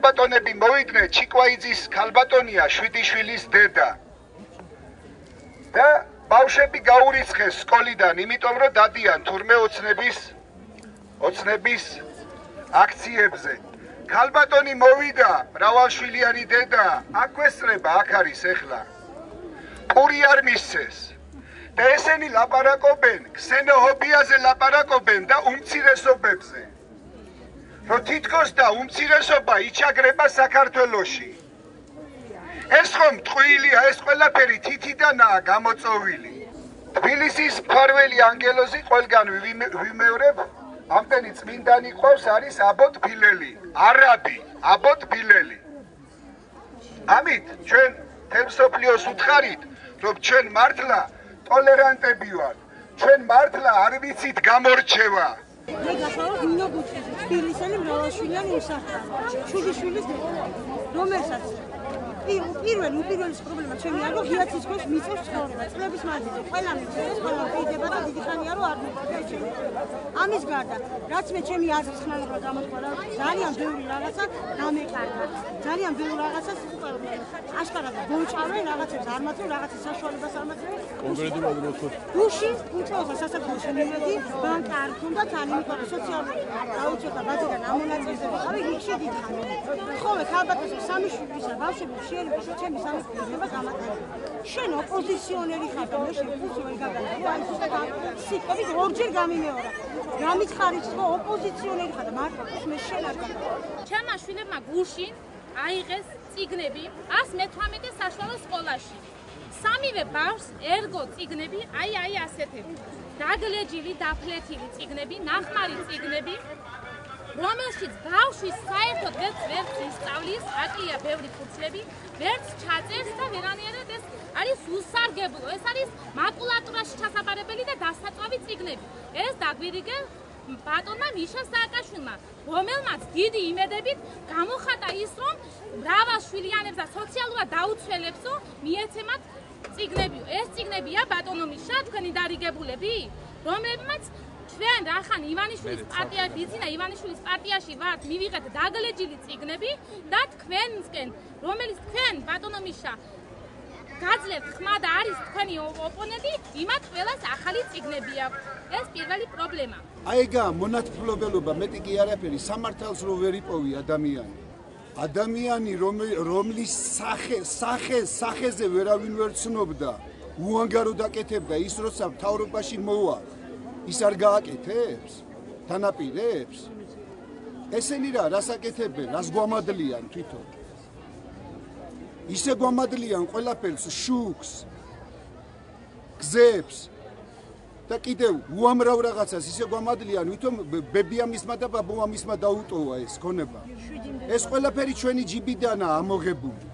ბატონები მოვიდნენ, ჩიკვაიძის ქალბატონია 7 შვილის დედა. და ბავშვები გაურიცხეს სკოლიდან, იმიტომ რომ დადიან თურმე ოცნების აქციებზე. ქალბატონი მოვიდა, მრავალშვილიანი დედა, აკვესწრება, აქ არის ეხლა. პური არ მისცეს. და ესენი ლაპარაკობენ, ქსენოფობიაზე ლაპარაკობენ და უმცირესობებზე. რომ თითქოს და უმცირესობა იჩაგრება საქართველოში. ეს ხომ ტყუილია, ეს ყველაფერი თითიდანაა გამოწოვილი. თბილისის მფარველი ანგელოზი ყველგან ვიმეორებ, ამდენი წმინდანი ყავს არის აბოთ ფილელი, არაბი, აბოთ ფილელი. ამით ჩვენ მთელ მსოფლიოს უთხარით, რომ ჩვენ მართლა ტოლერანტები ვართ, ჩვენ მართლა არ ვიცით გამორჩევა. მე გახარავ მინოგუჩეზე, თბილისელი მრავალშვილიანი უსახლკარი, 7 შვილის დედა, რომელსაც უპირველეს პრობლემა ჩემი არ რომ ღიაცის ქვეშ მიწევს ცხოვრება, წლების მანძილზე, ყველა მიწევს, ყველა პირდება და დიდი ხანია რომ არ მოხდა ჩემი. ამის გარდა, რაც მე ჩემი აზრის ხმაურა გამოთქვა, ძალიან ბევრი რაღაცა გამეკარგა, ძალიან ბევრი რაღაცას აშკარად გოუჭავენ, რაღაცებს არ მაწევ, რაღაცის საშუალებას არ მაწევ. კონკრეტულად რო ვთქვათ, გუში უწევს სასაფლაოში მივედი, ბანკა არ ქონდა თან, იმიტომ რომ სოციალური დაუცვეთა ბაზიდან ამონაწილეები ვიყავი რიგში დიდხანი. ხოლმე ქალბატონს 3 შვილისა ბავშვები შეიძლება ჩემი სამეცნიერება გამატარებია. შენ ოპოზიციონერი ხარ და მე შეკუს ვერ გაგაგები, აი ზუსტად სიტყვებით ორჯერ გამიმეორა. გამიცხარით რომ ოპოზიციონერი ხარ და მარტო მე შენ არ გაგაგები. ჩემმა შვილებმა გუშინ აიღეს წიგნები 118 საშუალო სკოლაში. სამივე ბავშვს ერგო წიგნები, აი ასეთები. დაგლეჯილი, დაფლეთილი წიგნები, ნახმარი წიგნები. რომელშიც ბავშვის საერთოდ ვერც ისწავლის, აკია ბევრი ფურცლები, ვერც ჩაწერს და ვერანაირად ეს არის უსარგებლო, ეს არის მაკულატურაში ჩასაბარებელი და დასაწვავი წიგნები. ეს დაგვირიგე ბატონმა მიშა სააკაშვილმა, რომელმაც დიდი იმედებით გამოხატა ის, რომ მრავალშვილიანებს და სოციალურად დაუცველებსო მიეცემათ წიგნები. ეს წიგნებია ბატონო მიშა, თქვენი დარიგებულები, რომლებმაც ჩვენ რახან ივანიშვილის პარტიაში იწინა, ივანიშვილის პარტიაში ვართ, მივიღეთ დაგლეჯილი წიგნები და თქვენსკენ, რომელიც თქვენ ბატონო მიშა გაძლევთ ხმა და არის თქვენი ოპონენტი, იმათ ყველას ახალი წიგნები აქვს. ეს პირველი პრობლემა. აიგა მონათმფლობელობა, მეტი კი არაფერი, სამართალს რო ვერ იპოვი ადამიანი. ადამიანი რომლის სახეზე ვერავინ ვერ ცნობდა, უანგარო დაკეთებდა ის, როცა მთავრობაში მოვა. ის არ გააკეთებს, თანაპირებს. ესენი რას აკეთებენ, რას გვამადლიან თვითონ. ისე გვამადლიან ყველაფერს, შუქს, გზებს და კიდევ უამრავ რაღაცას ისე გვამადლიან, ვითომ ბებიამისმა და ბაბუამისმა დაუტოვა ეს ქონება. ეს ყველაფერი ჩვენი ჯიბიდანაა ამოღებული.